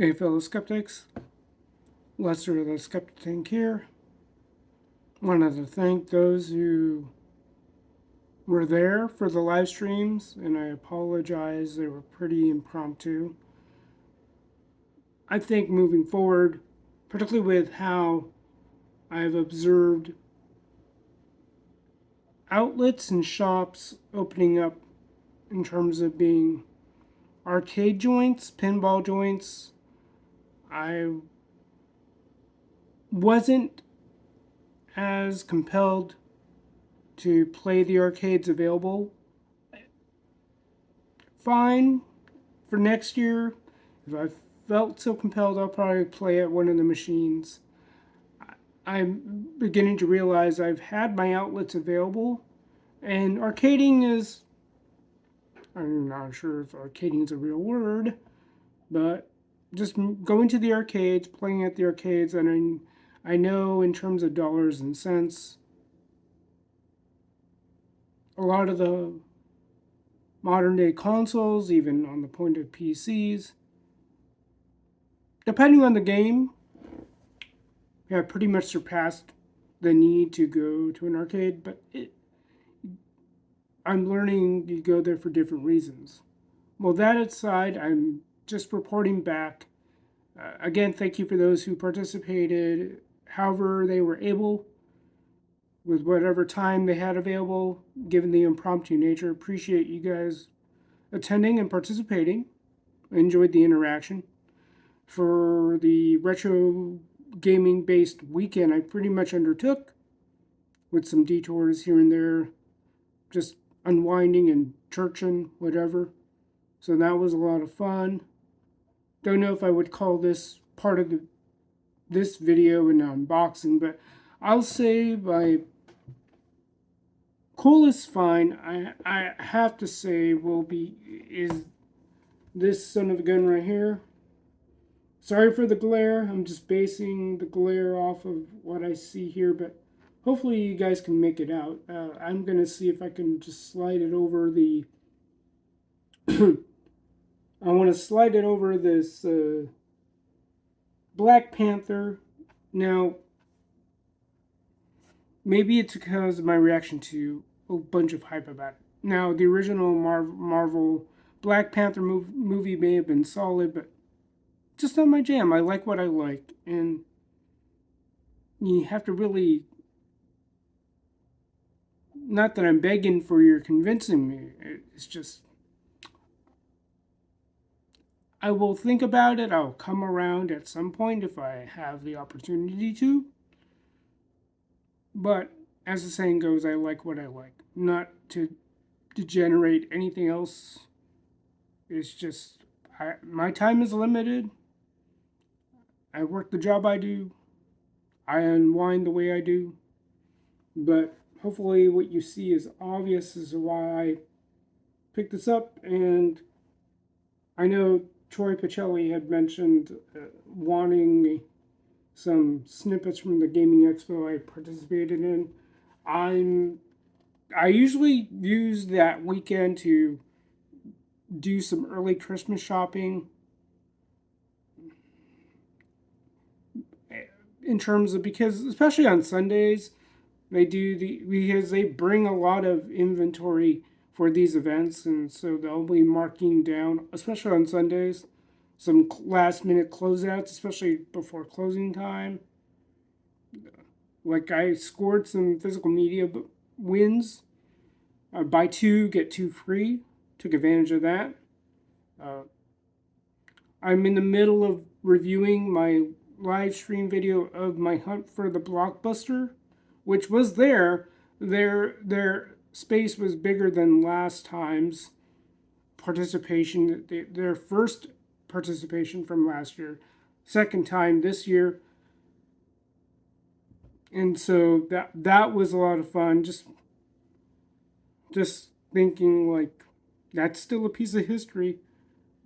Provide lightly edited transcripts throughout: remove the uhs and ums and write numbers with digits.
Hey, fellow skeptics, Lester the Skeptic Tank here. Wanted to thank those who were there for the live streams, and I apologize, they were pretty impromptu. I think moving forward, particularly with how I've observed outlets and shops opening up in terms of being arcade joints, pinball joints, I wasn't as compelled to play the arcades available. Fine for next year. If I felt so compelled, I'll probably play at one of the machines. I'm beginning to realize I've had my outlets available, and arcading is, I'm not sure if arcading is a real word, but just going to the arcades, playing at the arcades, and I know in terms of dollars and cents, a lot of the modern day consoles, even on the point of PCs, depending on the game, have pretty much surpassed the need to go to an arcade. But I'm learning you go there for different reasons. Well, that aside, I'm just reporting back. Again, thank you for those who participated, however they were able, with whatever time they had available, given the impromptu nature. Appreciate you guys attending and participating. I enjoyed the interaction. For the retro gaming based weekend, I pretty much undertook with some detours here and there, just unwinding and churching, whatever. So that was a lot of fun. Don't know if I would call this part of this video an unboxing, but I'll say my coolest find I have to say is this son of a gun right here. Sorry for the glare. I'm just basing the glare off of what I see here, but hopefully you guys can make it out. I'm gonna see if I can just slide it over the. I want to slide it over this Black Panther. Now, maybe it's because of my reaction to a bunch of hype about it. Now, the original Marvel Black Panther movie may have been solid, but just not my jam. I like what I like, and you have to really. Not that I'm begging for your convincing me. It's just I will think about it. I'll come around at some point if I have the opportunity to. But as the saying goes, I like what I like. Not to degenerate anything else. It's just my time is limited. I work the job I do. I unwind the way I do. But hopefully, what you see is obvious as to why I picked this up. And I know Troy Pacelli had mentioned wanting some snippets from the gaming expo I participated in. I usually use that weekend to do some early Christmas shopping in terms of because especially on Sundays because they bring a lot of inventory for these events, and so they'll be marking down, especially on Sundays, some last minute closeouts, especially before closing time. Like I scored some physical media wins, buy two get two free. Took advantage of that. Uh, I'm in the middle of reviewing my live stream video of my hunt for the blockbuster, which was there. Their space was bigger than last time's participation. Their first participation from last year, second time this year, and so that was a lot of fun. Just thinking like that's still a piece of history.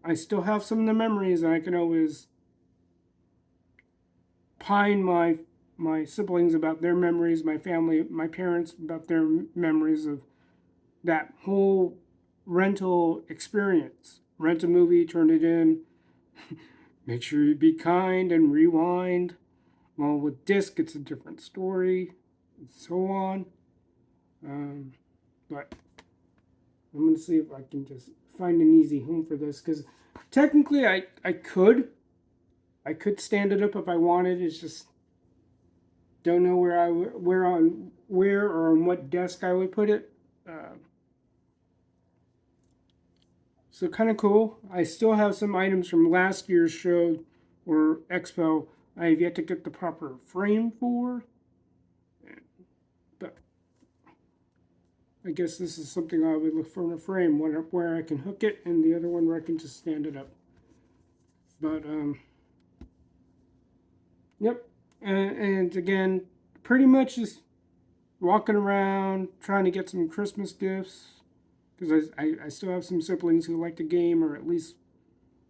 I still have some of the memories, and I can always pine my siblings about their memories, my family, my parents about their memories of that whole rental experience. Rent a movie, turn it in, make sure you be kind and rewind. Well, with disc, it's a different story, and so on. Um, but I'm going to see if I can just find an easy home for this, because technically I could stand it up if I wanted. It's just don't know where or on what desk I would put it. Uh, so kind of cool. I still have some items from last year's show or expo I have yet to get the proper frame for, but I guess this is something I would look for in a frame, one where I can hook it and the other one where I can just stand it up. But yep, and again, pretty much just walking around trying to get some Christmas gifts, because I still have some siblings who like to game, or at least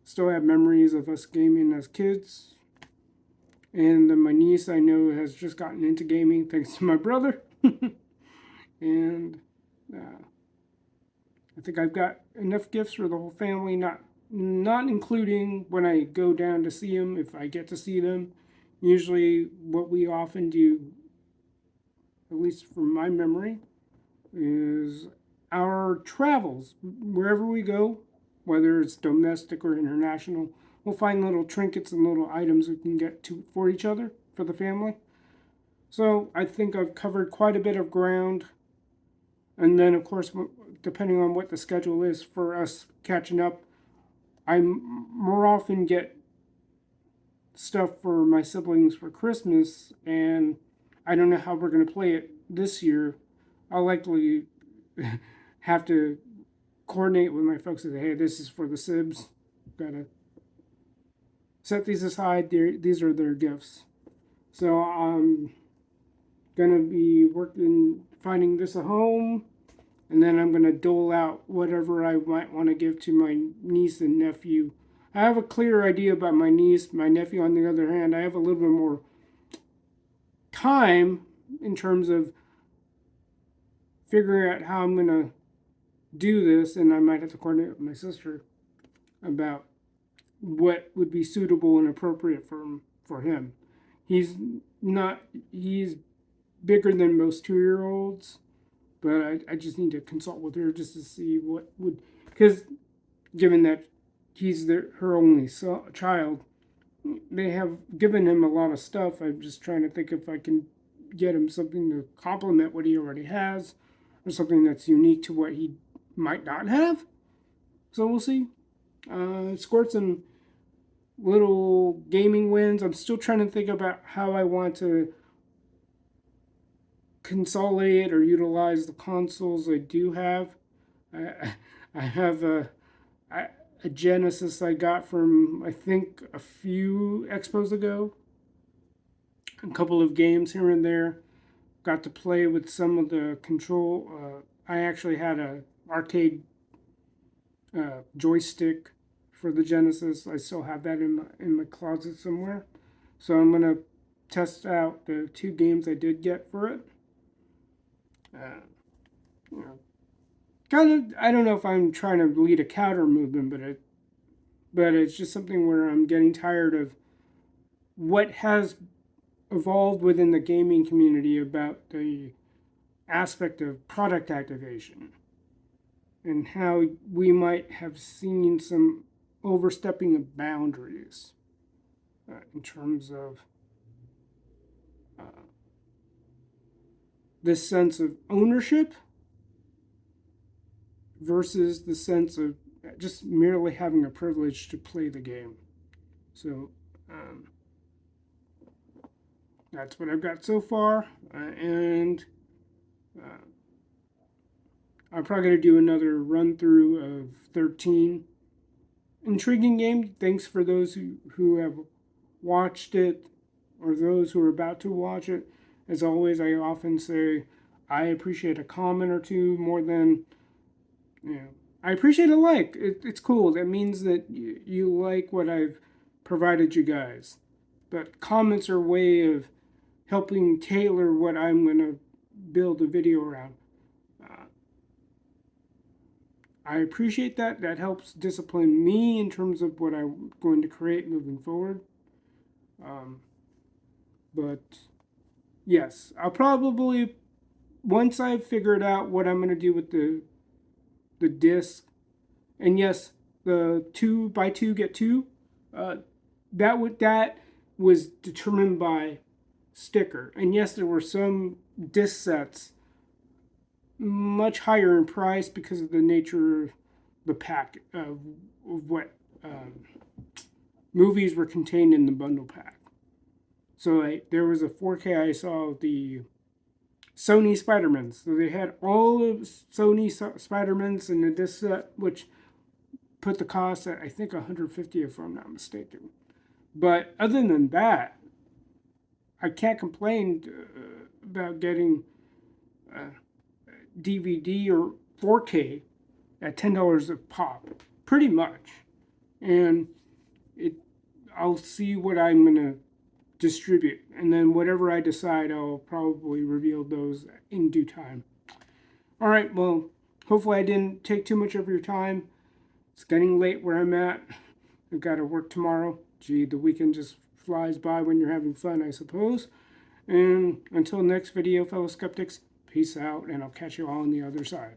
still have memories of us gaming as kids. And my niece I know has just gotten into gaming thanks to my brother. And uh, I think I've got enough gifts for the whole family, not including when I go down to see them, if I get to see them. Usually, what we often do, at least from my memory, is our travels. Wherever we go, whether it's domestic or international, we'll find little trinkets and little items we can get to for each other, for the family. So I think I've covered quite a bit of ground. And then, of course, depending on what the schedule is for us catching up, I more often get stuff for my siblings for Christmas, and I don't know how we're going to play it this year. I'll likely have to coordinate with my folks and say, hey, this is for the Sibs. Gotta set these aside. These are their gifts. So I'm gonna be working, finding this a home, and then I'm gonna dole out whatever I might want to give to my niece and nephew. I have a clear idea about my niece. My nephew, on the other hand, I have a little bit more time in terms of figuring out how I'm gonna do this, and I might have to coordinate with my sister about what would be suitable and appropriate for him. He's not he's bigger than most 2 year olds, but I just need to consult with her just to see what would, because given that he's her only child, they have given him a lot of stuff. I'm just trying to think if I can get him something to complement what he already has, or something that's unique to what he might not have. So we'll see. Scored some little gaming wins. I'm still trying to think about how I want to consolidate or utilize the consoles I do have. I have a Genesis I got from, I think, a few expos ago. A couple of games here and there. Got to play with some of the control. I actually had a arcade joystick for the Genesis. I still have that in my closet somewhere. So I'm gonna test out the 2 games I did get for it. Uh, you know, kind of. I don't know if I'm trying to lead a counter movement, but it's just something where I'm getting tired of what has evolved within the gaming community about the aspect of product activation, and how we might have seen some overstepping of boundaries in terms of uh, this sense of ownership versus the sense of just merely having a privilege to play the game. So that's what I've got so far, and I'm probably going to do another run through of 13. Intriguing game. Thanks for those who have watched it, or those who are about to watch it. As always, I often say I appreciate a comment or two more than, I appreciate a like. It's cool. That means that you like what I've provided you guys. But comments are a way of helping tailor what I'm going to build a video around. I appreciate that. That helps discipline me in terms of what I'm going to create moving forward. Um, but yes, I'll probably, once I've figured out what I'm going to do with the disc, and yes, the 2x2 get 2, uh, that was determined by sticker. And yes, there were some disc sets much higher in price because of the nature of the pack of what movies were contained in the bundle pack. So like, there was a 4K I saw of the Sony Spider-Mans. So they had all of Sony Spider-Mans in the disc set, which put the cost at I think 150 if I'm not mistaken. But other than that, I can't complain about getting DVD or 4K at $10 a pop, pretty much. And it, I'll see what I'm gonna distribute, and then whatever I decide, I'll probably reveal those in due time. All right, well, hopefully I didn't take too much of your time. It's getting late where I'm at. I've got to work tomorrow. Gee, the weekend just flies by when you're having fun, I suppose. And until next video, fellow skeptics, peace out, and I'll catch you all on the other side.